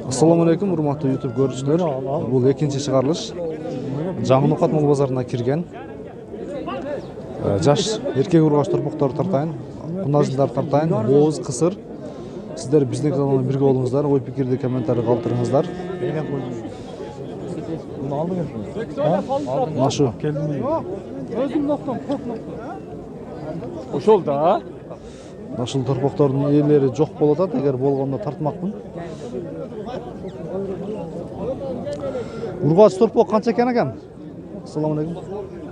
Assalamu alaikum, урматтуу YouTube көрүүчүлөр. Бул экинчи чыгарылыш. Жаңынокат мол базарына кирген. Жаш эркек ургач торпоктор тартайын, кунажындар тартайын, бооз, кысыр. Сиздер биздин каналга бирге болуңуздар, ой пикирди комментарий калтырыңыздар. Нашу. Өзүм ноктом, коркма. Ошол да. Нашыл торпоктордун ээлери жок болуп атат, эгер болгондо тартмакмын. Ургач торпок канча экен? Assalamu alaikum.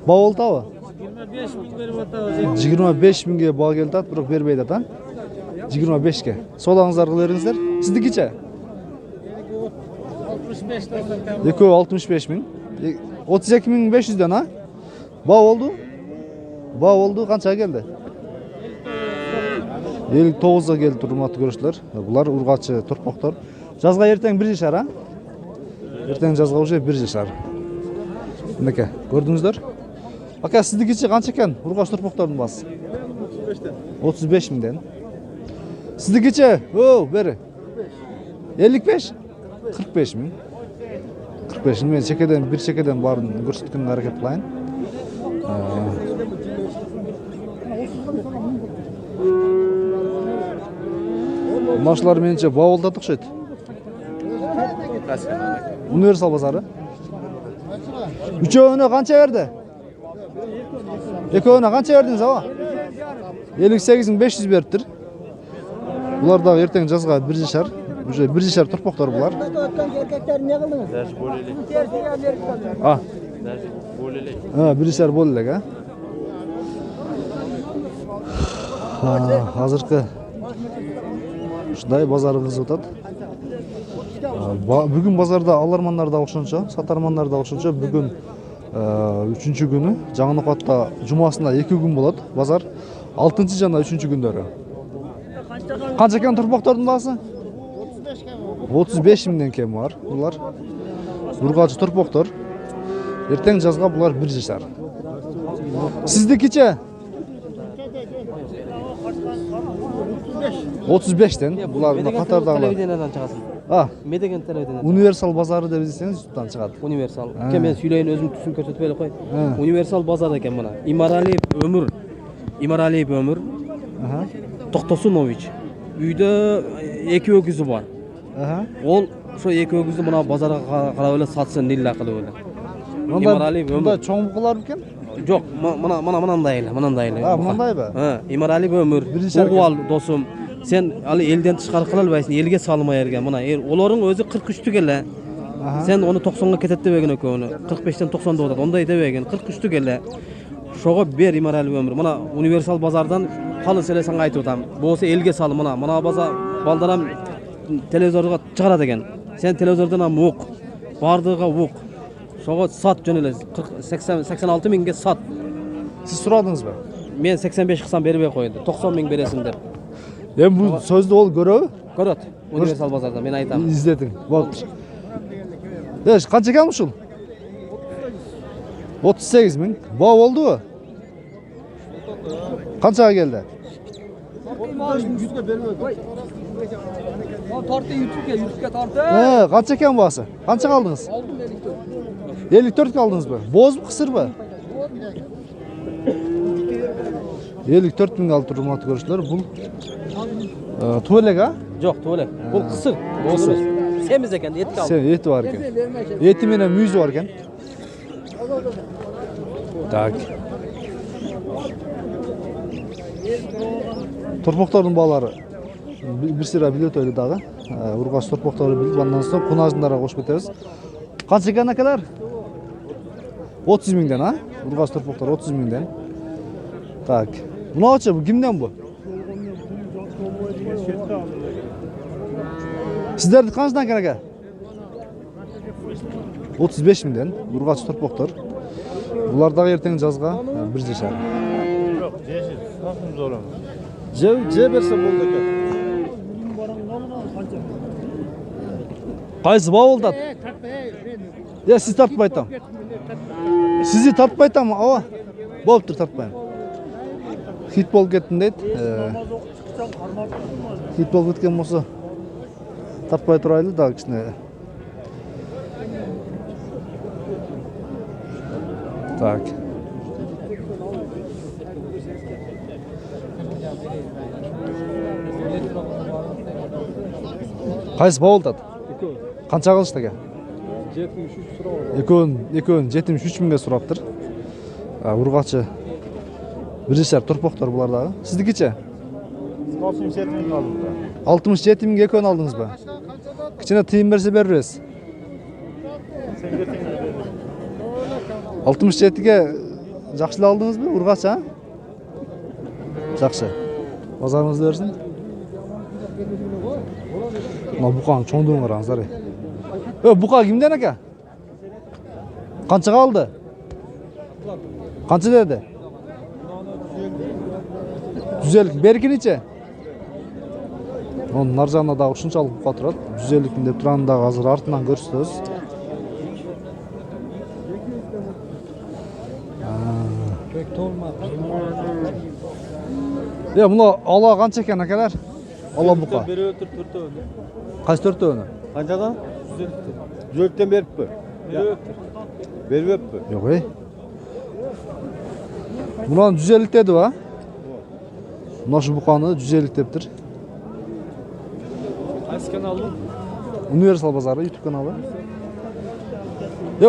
Баа болтабы? 25 миң берип атабыз. 25 миңге баа келди ат, бирок бербейт ат, 25ке. Содаңыздар кыла бериңиздер. Сиздикиче? 65 доллар. Экөө 65 миң. 32.500ден, а? Баа болду? Баа болду, канча келди? 59-га келди, урматтуу көрүүчүлөр. Булар ургачы торпоктор. Жазга эртең 1 жашар, а? Эртең жазга уже 1 жашар. Мынеке, көрдүңүздөр? Ака, сиздикичи канча экен ургач торпоктордун баасы? 35 миңден. Сиздикичи? Бери. 55? 45 миң. 45 миң. Мен чекеден, бир чекеден барын көрсөткөнгө аракет кылайын. Машалар менче баа болду окшойт. Универсал базары. Үчөөнө канча берди? Экөөнө канча бердиңиз, аба? 58.500 бериптир. Булар дагы эртең жазга 1 жашар. Уже 1 жашар торпоктор булар. Эркектер не кылдыңыз? Даже болелек. Даже болелек. 1 жашар болелек, Азыркы ушундай базарыбыз өтөт. Бүгүн базарда алармандар да ошончо, сатармандар да ошончо. Бүгүн 3-чү күнү, Жаңынокатта жумасында 2 күн болот базар. 6-чы жана 3-чү күндөрү. Канча экен торпоктордун баасы? 35 миңден кем бар. Булар ургачы торпоктор. Эртең жазга булар 1 жашар. Сиздикиче? 35тен. Булар катардагылар. Телевиденияден чыгасың. Медеген телевиденияден. Универсал базары деп издесеңиз YouTube'дан чыгат. Универсал. Мен сүйлөйүн, өзүм түсүн көрсөтүп эле кой. Универсал базар экен мына. Имаралиев өмүр. Токтосунович. Үйдө 2 өгүзү бар. Ол ошо 2 өгүздү мына базарга карап эле сатсын лилла кылып эле. Имаралиев өмүр. Чоң букалар бекен? Жок, мынандай эле. Мындайбы? Имаралиев өмүр. Угуп ал досум. Sen ali elden çıkar kılalbaysın, elge salmaya ergen. Buna olorun özü 43'tü gele. Sen onu 90'a ketet debegen ökönü. 45'ten 90'da odat. Onday debegen 43'tü gele. Şoğa ber imarali ömür. Buna universal bazardan halı selesen aytıp otam. Boğsa elge sal buna baza baldaram televizorga çıkara degen. Sen televizordan am uq. Bardığına uq. Şoğa sat jönele 86 minge sat. Siz suradınız mı? Men 85 kısan beribey koydu. 90 min beresin der. Ben bu sözde ol göröbü? Көрөт. Универсал базарда мен айтам. İzledin. Bak. Kança gelmiş ol? 38 min. Baa oldu mu? Kança geldi? Tartı YouTube'ga tartı. Kança eken baası? Kança kaldınız? 54 kaldınız mı? Boz mu kısır mı? 54 min kaldı hurmatlı görüşler. Bu tuvalek ha? Жоқ, туалек. Бұл қысыр. Бұл сemiz екен, ет қалды. Eti var eken. Eti menen müyüzü var eken. Так. Torpoktorдун баалары bir sıra biliyor öyle dağı. Urgaç torpoktorу bilip ondan sonra kunajındara koşup ketebиз. Kança eken akalar? 30 miңден, ha? Urgaç torpoktor 30 miңден. Так. Buna açı bu kimden bu? Sizlerdi kançadan eken aka? 35 miңден. Urgaç torpoktor. Bular da erteң жазга 1 жашар. Yok, jeşil. Nasıl zorum? Je berse boldu eken. Qaysı baa boldu? Ya siz tartpaytam. Sizi tartpaytam, ava. Boluptur tartpayam. Hit bol kettin deyt. Кит болып кеткен болса таппай тұрайлы да кішкене. Так. Қайсы бауылдады? Қанша қалышты әке? 73 сұрау. Екеуін 73 мыңға сұраптыр. Урғачы біріншер тұрпақтар бұлардағы. Сіздікі че? 67 bin aldım da. 67 мыңға екеуін алдыңыз ба? Кішкене тыйым берсе беріріз. 67-ге жақшылы алдыңыз ба? Урғачы, а? Жақшы. Базарыңызды берсін. Мына бұқаның чоңдығын қараңыздар. Бұқа кімден әке? Қаншаға алды? Қанша деді? 150. Беркі нече? Оның нар жағына дағы ұшыншалық бұқа тұрады. 150 деп тұрандағы азыр артынан көрсетіңіз. Pek tolmadı. Мұны ала қанша екен әкелер? Ала бұқа. Biri ötür törtövünü. Қайсы төртеуіні? Kancadan? 150'ti. 150'den berip mi? Biri ötür. Berip mi? Yok Мұнан 150 деді ба? Мұнашы бұқаны 150 дептір. Kaç aldın? Универсал базары, YouTube каналы.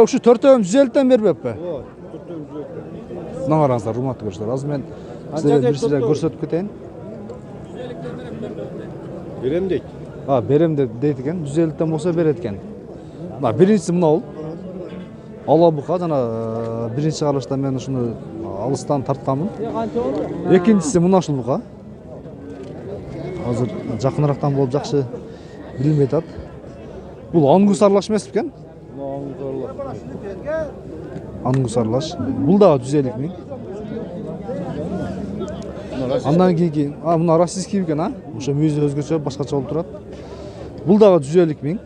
Şu төртеуін 150-ден беріп бе? Yok. 150. Мына қараңыздар, рұматты көрсіздер. Аз мен сіздерге бір көрсетіп кетейін. Berem deyik. Берем дейді екен, 150-ден болса береді екен. Біріншісі мына ол. Ала бұқа, жана бірінші қарашта мен ұшыны алыстан тартқанмын. Екіншісі мұнашыл бұқа. Азыр жақынырақтан болып жақшы білмей тат. Бұл ангусарлаш емес екен. Ангусарлаш. Бұл дағы 150 мың. Андан кейін, мұна российский екен, а? Мұша мүйізі өзгөчө, башкача болып тұрады. Бұл дағы 150 мың.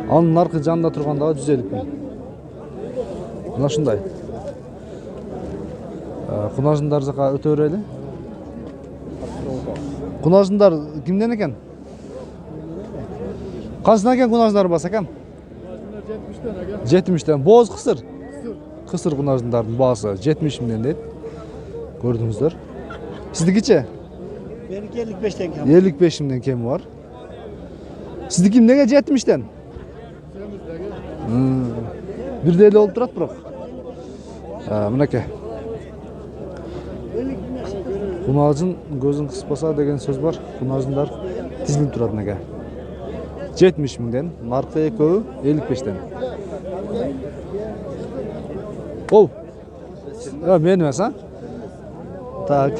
Анын арқы жанында тұрғандағы 150 мың. Мына шындай. Құнажындар жаққа өте өрелі. Құнажындар кімден екен? Қаншына екен құнажындар бас екен? 70-тен. Боз қысыр. Қысыр құнажындардың басы 70 мыңнан дейді. Көрдіңіздер. Сіздікі че? Benimki 55'ten kam. 55 мыңнан кемі бар. Сіздікі неге 70-тен? Бірдейлі олып тұрады бұрақ. Мінеке. Құнажын көзін қыспаса деген сөз бар. Құнажындар тізіліп тұрады неге. 70 мыңнан, нарқы екеуі 55-тен. Оу. Мен емес, а? Так.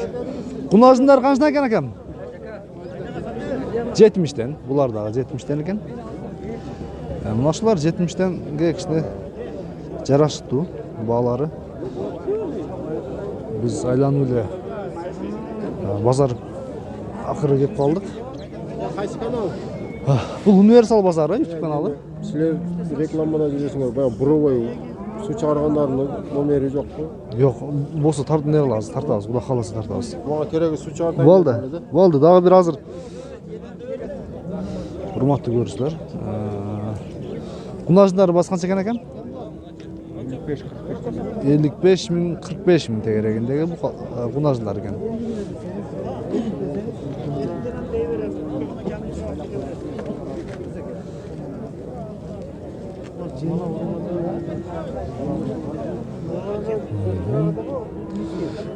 Құнажындар қаншына екен әкем? 70-тен. Бұлардағы 70-тен екен. Мұнашылар 70-тенге кішіне жарашытты бағалары. Біз айлануылы базар ақыры кеп қалдық. Бұл универсал базары, YouTube каналы. Сілер рекламада жүресіңер, баян бұровай су чағырғандарының номері жоқ қой. Жоқ, болса тартын не қыласыз, тартамыз, құда қаласы тартамыз. Маған керегі су чағырдан Болды, дағы бір азыр. Құрматты көрісілер. Құнажындар басқанша екен екен? 55 мың, 45 мың тегерегіндегі құнажындар екен.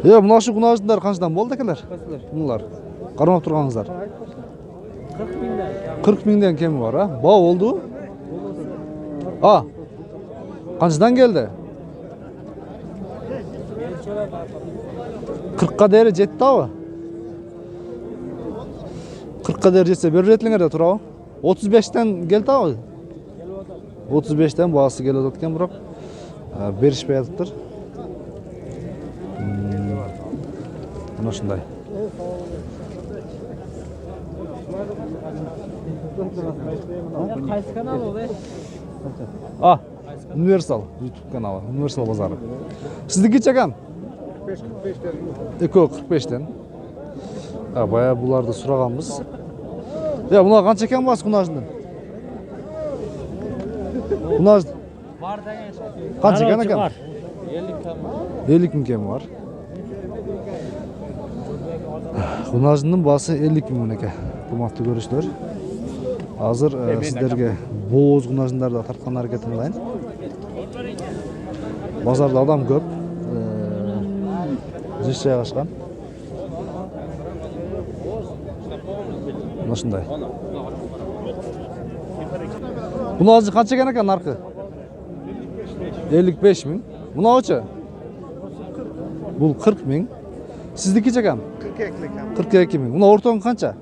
Мұнашы құнажындар қаншадан болды екелер? Мұнылар. Қармап тұрғаныңыздар. 40 мыңнан кемі бар, а? Бау олды? Қаншадан келді? 40-қа дәрі жетті ау? 40-қа дәрі жетсе беріп жетіліңер де тұр ау? 35-тен келді ау? 35-тен бағасы келіп өткен бұрақ. Берішпей атыптыр. Мұна шындай. Kaç kanal o be? Универсал, YouTube каналы, универсал базары. Сіздікі чекам? 45-45'ten. 2.45'ten. Ha, bayağı bularda suraganбыз. Ya buna kança ekan bas kunajından? Kunaj Var деген şey. kança ekan ekan? Var. 50 ming kemi var. Kunajının bası 50 ming ekan. Hurmatly görüşler. Hazır sizlerge boz kunajınlarda tartkan hareketini kılayın. Bazarda adam көп. Жиш жайгашкан. Ушундай. Буну азыр канча экен экен наркы? 55 миң. Мунабычы? Бул 40 миң. Сиздики чакам? 42 миң. Муна ортоң канча?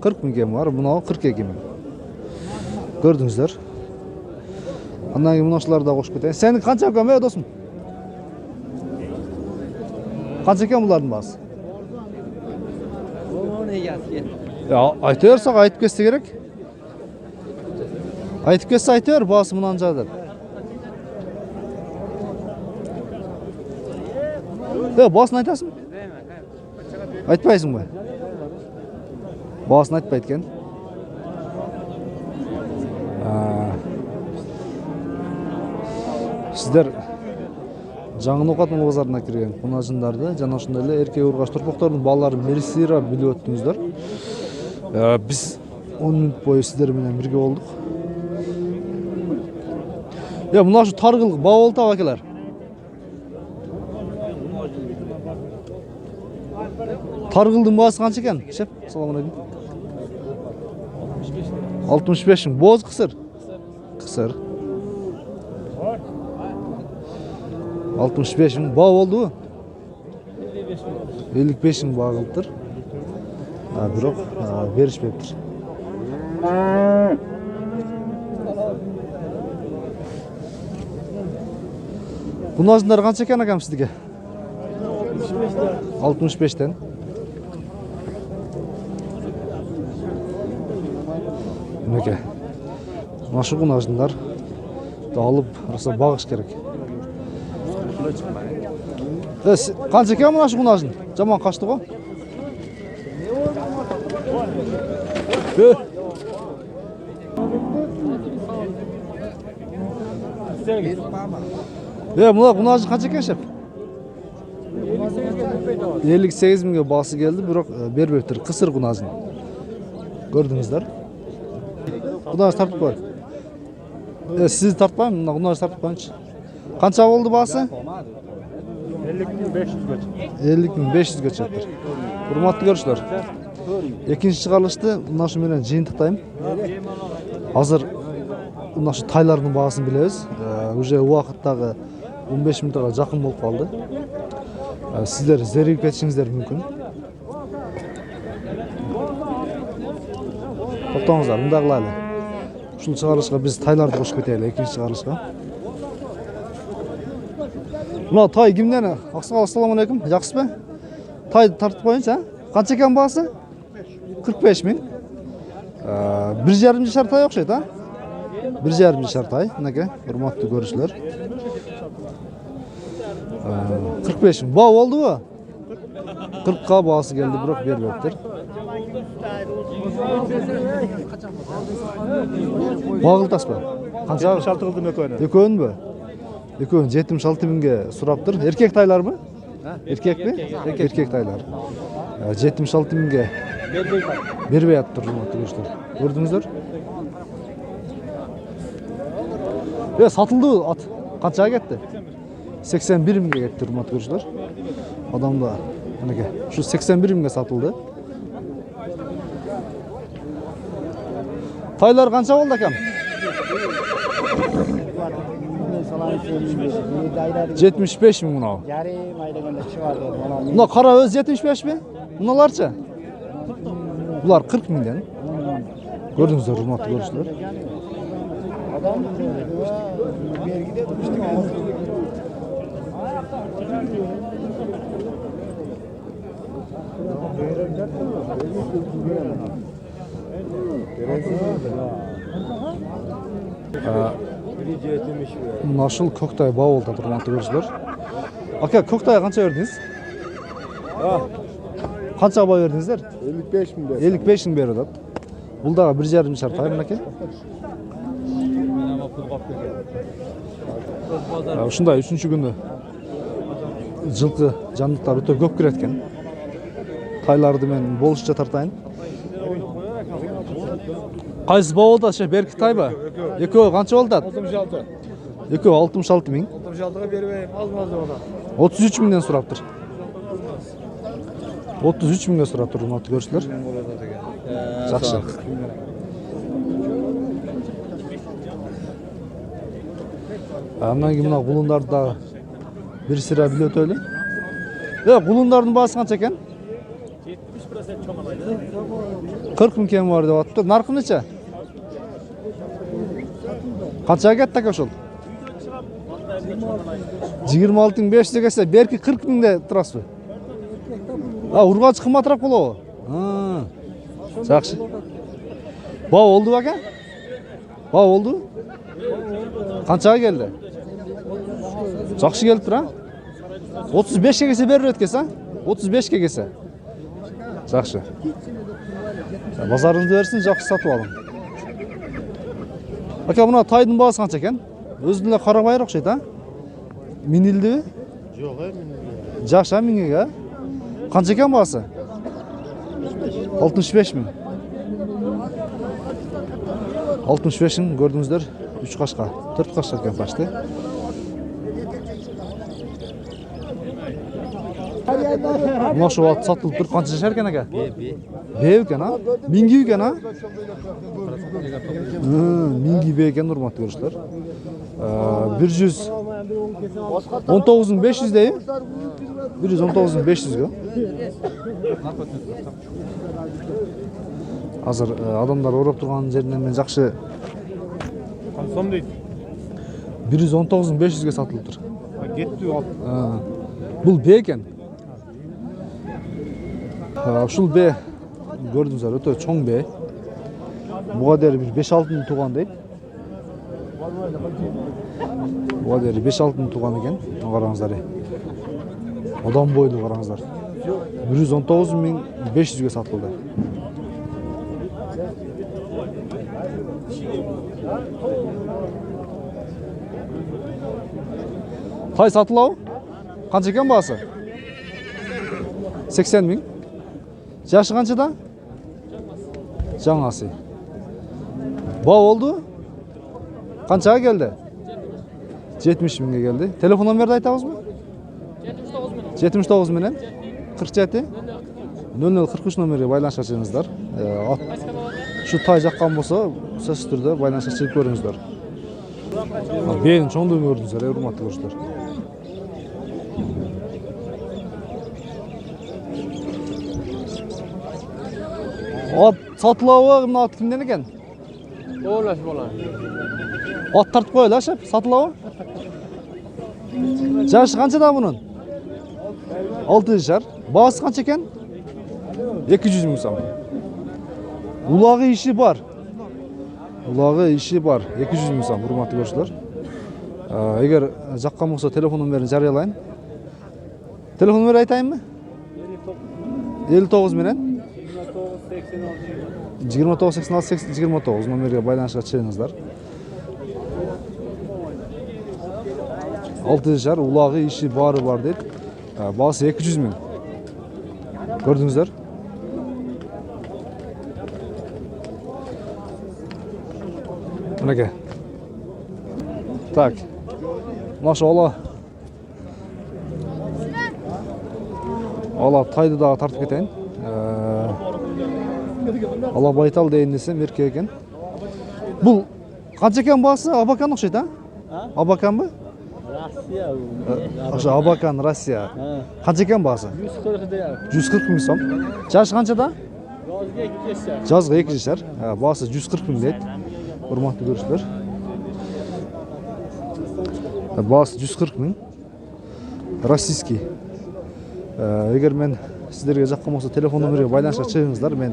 40 миң кем бар. Муна 42 миң. Көрдүңүздөр. Андан кийин мунушуларды да кошуп кетейин. Сени канча көмө досум? Kança ekan bulardın bası? O ne yazıyor? Ya aytıyorsak aytıp kesse gerek. Aytıp kesse aytıyor bası mınanca dep. Ya basını aytasın mı? Aytpayсың mı? Basını aytpayt eken. Sizler жаңы Ноқатын базарына кірген кунажындарды жана ошондой эле эркек ургач торпоктордун балдарын мерсирап билип өттүңүздөр. Биз 10 мүнөт бою сиздер менен бирге болдук. Мына ушу таргыл баа болду абакелер. Таргылдын баасы канча экен? Шеп, салам алейкум. 65 миң. Боз кысыр? Кысыр. 65 миң. Баа болду? 55 миң баа кылыптыр. Бирок беришпептир. Кунажындар канча экен акам сиздике? 65'ten. Мынакей. Машы кунажындар алып араса багыш керек. Канча экен мына шу кунажын? Жаман качты го. Мына кунажын канча экен шеп? 58 миңге басы келди, бирок бербептир. Кысыр кунажын. Көрдүңүздөр. Кунаж тартып кой. Сиз тартпайм, мына кунаж тартып койчу. Канча болду басы? 50.500 чыктыр. Урматтуу көрүүчүлөр. Экинчи чыгарылышты мына ушу менен жыйынтыктайм. Азыр мына ушу тайлардын баасын билебиз. Уже убакыттагы 15 минутка жакын болуп калды. Сиздер зеригип кетишиңиздер мүмкүн. Токтоңуздар, мындай кылайлы. Ушул чыгарылышка биз тайларды кошуп кетели, экинчи чыгарылышка. Мына тай кимден? Аксакал, ассаламу алейкум. Жакшысызбы? Тай тартып коюңчу, а? Канча экен баасы? 45 миң. 1,5 жашар тай окшойт, а? 1,5 жашар тай, мынакей, урматтуу көрүүчүлөр. 45 миң. Баа болдубу? 40ка баасы келди, бирок бербептир. Багылтасызбы? Канча? 76 кылдым экөөнү. Экөөнбү? Экөөн 76 миңге сураптыр. Эркек тайларбы? Эркекпи? Эркек тайлар. 76 миңге бербей атыптыр, урматтуу көрүүчүлөр. Көрдүңүздөр? Сатылды ат. Канчага кетти? 81 миңге кетти, урматтуу көрүүчүлөр. Адамда мынакей, ушу 81 миңге сатылды. Taylar kança oldu akam? 75 mi buna? Yarım ayda gönder çıkardı. Buna kara öz 75 mi? Bunalarca? Bunlar 40 milyon. Gördünüz mü hurmatlı görüşler? Adam vergide tutmuştuk. Нашыл көктay бау oldu hurmatlı görüşler. Aka көктайға қанша бердіңіз? Қанша бай бердіңіздер? 55 bin 55 мың беріп жатады. Бұл дағы 1,5 шар тай мінеке. Ушундай 3-ші күні жылқы жандықтар өте көп кіреткен. Тайларды мен болышча тартайын. Қайсы бауылда ше беркі тай ба? Екеуі қанша болды? 66. Екеуі 66 мың. 66'a vereyim. Az 33 мыңнан сұрап тұр. 33 мыңға сұрап тұр, ұнатты көршілер. Жақсы. Анан кейін мына құлындарды да бір сыра біле өтөлі. Құлындардың басы қанша екен? 40 мың кем бар деп атты. Нарқы неше? Қанша кетті әке шол? 26 5 дегесе беркі 40 мыңда тұрасыз бі? Урғач қыматырақ болу. Жақсы. Бау олды ба ке? Бау олды? Қаншаға келді? Жақсы келіп тұр, 35-ке кесе берір өткесі, 35-ке кесе. Жақсы. Базарыңды берсін, жақсы сатып алың. Ака, мұна тайдың бағасы қанша екен? Өзінде қарабайыр оқшайды, Минилді бе? Жоқ, минилді. Жақша минеге. Қанша екен бағасы? 65 мың. 65 мың көрдіңіздер, 3 қашқа, 4 қашқа екен пашты. Мұна шу ат сатылып тұр, қанша шар екен әке? Бе екен, Минги екен, Минги бе екен, ұрматты көршілер. 119 500 дейім. 119 500-ге. Азыр адамдар орап тұрған жерінен мен жақшы 119 500-ге сатылып тұр. Бұл бе екен. Ушул бе көрдіңіздер, өте чоң бе. Бұға дәрі 5-6 туған дейді. Бұға дәрі 5-6 туған екен. Қараңыздар. Адам бойды қараңыздар. 119 500-ге сатылды. Тай сатылау? Қанша екен бағасы? 80 мың. Жашы қаншада? Жаңасы. Бау олды? Қаншаға келді? 70 мыңға келді. Телефон номерді айтамыз ба? 79 менен 47 0043 номерге байланышқа шығыңыздар. Шу тай жаққан болса, сөз түрде байланышқа шығып көріңіздер. Бейін чоңдығын көрдіңіздер, урматты көршілер. Ат сатылауы мына ат кімден екен? Oğlaş bolan. Ат тартып қойылы, шеп, сатылауы? Жашы қанша да бұның? 6 жар. Бағасы қанша екен? 200 мың сом. Улағы іші бар. Улағы іші бар. 200 мың сом, урматты көршілер. Егер жаққан болса телефон номерін жариялайын. Телефон номер айтайын мı? 59 менен 29 86 29 номерге байланышқа шығыңыздар. 6 жар, улағы іші бары бар дейді. Бағасы 200 мың. Көрдіңіздер? Мінеке. Так. Наша ала тайды дағы тартып кетейін. Ала байтал дейін десе мерке екен. Бұл қанша екен бағасы? Абакан ұқшайды, Абакан ба? Rusya. Абакан, Россия. Қанша екен бағасы? 140 deyar. 140 мың сом. Жашы қаншада? Yazga 2 yaşar. Жазғы 2 жар. Бағасы 140 мың дейді. Урматты көршілер. Бағасы 140 мың. Российский. Егер мен сіздерге жаққан болса телефон номерге байланышқа шығыңыздар. Мен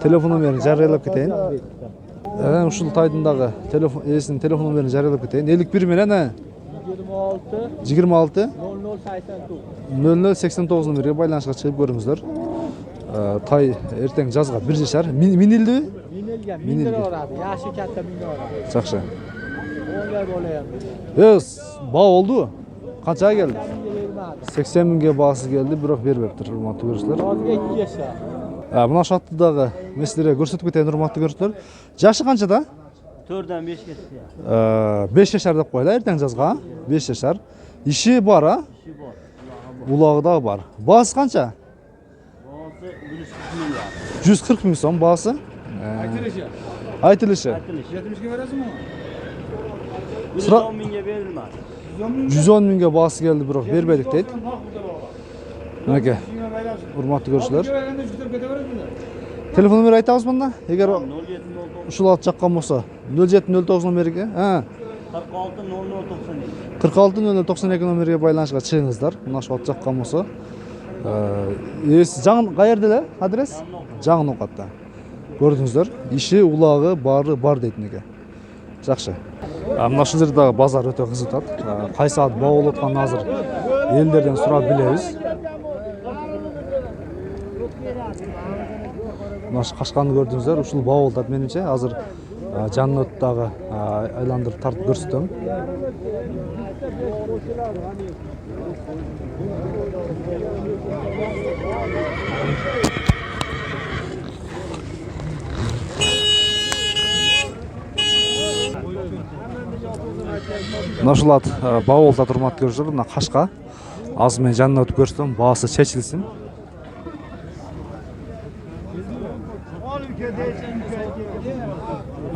телефон номерін жариялап кетейін. Ушул тайдындағы телефон номерін жариялап кетейін. 51 менен 26 26 00 89. 0089 номерге байланышқа шығып көріңіздер. Tay ертең жазға 1,5 минилді? Minilgan, 1000 lira oladi. Yashi katta 1000 lira oladi. Жақсы. 10 ga bo'layapti. Bağ oldu. Qanchaga keldi? 1000 80 mingga бағасы келді, biroq bermепті, hurmatli көрушілер. Yozga 2 yashar. Mына шаттыдағы меселерге көрсетіп кетейін, hurmatli көрушілер. Жашы қаншада? 4'den 5'e çıkıyor. 5 yaşar деп қойлы, ертең жазға. 5 yaşar. İşi var ha? İşi var. Ulağı da var. Bağısı қанша? Bazı 140 milyar. 140 ming so'm бағасы. Aytilishi. 110 binge verilmez. 110 mingga бағасы келді, biroq bermedik deydi. Мінекей, hurmatli көрушілер. Telefon nomeri айтамыз mında? Егер 07 ушул жаққан болса, 0709 номерге, 46 00 92. 46 0092 номерге байланышқа шығыңыздар. Мына шу жаққан болса. Жаңын қайерде эле? Адрес? Жаңын оқатта. Көрдіңіздер, іші, улағы, бар дейді неге. Жақсы. Мына шу жердегі базар өте қызып жатады. Қай саат бау болып жатқанын азыр елдерден сұрап білеміз. Мына қашқанды көрдіңіздер, ушул бау болып жатады меніңше. Азыр жанын өттағы айландырып тартып көрсетем. Мына ушул бау болып жатыр, hurmatli көрушілер. Мына қашқа. Азыр мен жанына өтіп көрсетем, бағасы шешілсін.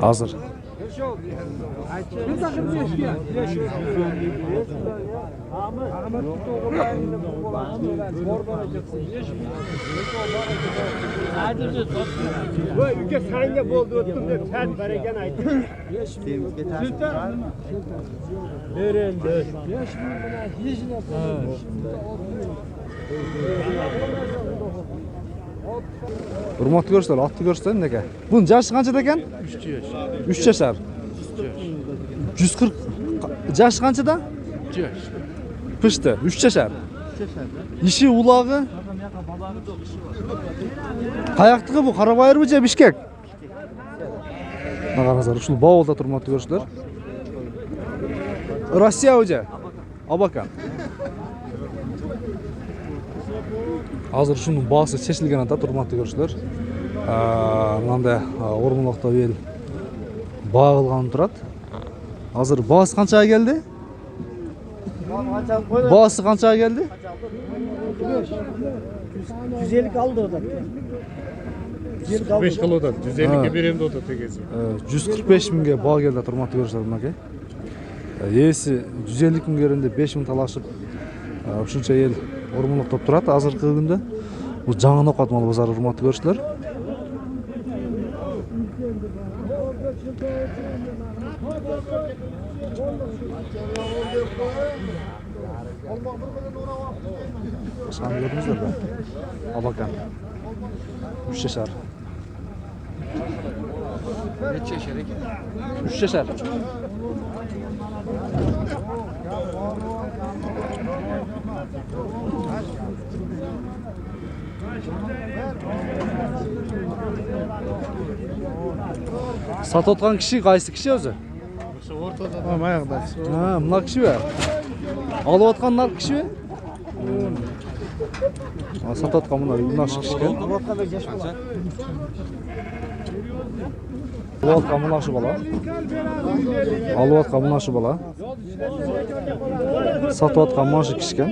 Hazır. Ülke senge boldu öttüm de sen bereken aytın. Verildi. Hurmatli görüşler, atlı görüşler neke? Bunun yaşı kaçta ekan? 3 yaşar. 140. Yaşı kaçta? 3 yaş. Pişti, 3 yaşar. İşi ulağı. Kayaktığı bu, Karabayır mı ce Bişkek? Nağanızlar, uşul bağ oldu hurmatli görüşler. Rusya hoca. Abakan. Hazır şunun bağısı seçilgen ata, hurmatli görüşler. Mынандай Ормунлукта ел bağılgan turат. Hazır bağısı qanchaga geldi? Bağısı qanchaga geldi? 150 kaldı o da. 5 kilo da 150'ye vereyim de o da tegesi. 145 mingga bağ geldi, hurmatli görüşler bunaki. Esi 150 kun gerinde 5 ming talashib ушунча ел Ормунлукта турат азыркы күндө. Бул жаңы окат мал базары, hurmatli görüşler. Şan gördünüzler mi? Abakan. 3 yaşar. Neçe yaşar ekan? 3 yaşar. Satып отқан кіші қайсы кіші өзі? Mayaqda. Мына кіші бе? Алып отқан нар кіші бе? Satып отқан мына кіші екен. Алып отқан мына шы бала. Алып отқан мына шы бала. Satып отқан мына шы кіші екен.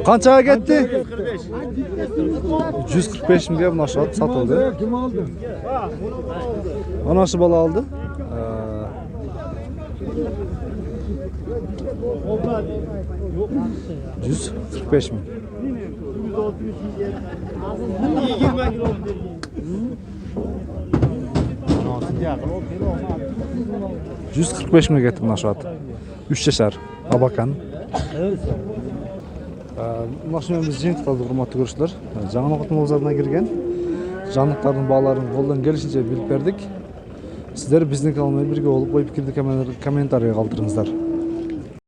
Qanchaga ketdi? 145 mingga mına şı satıldı. Ana şı bala aldı. 145 ming. 145 mingga ketib nashat. 3 yashar. Abakan. Машина biz жиынтып қалдық, құрметті көрушілер. Жаңа оқыту базарына кірген жаңалықтардың бағаларын қолдан келішінше біліп бердік. Сіздер біздің каналмен бірге болып, ой пікірді комментарийға қалдырыңыздар.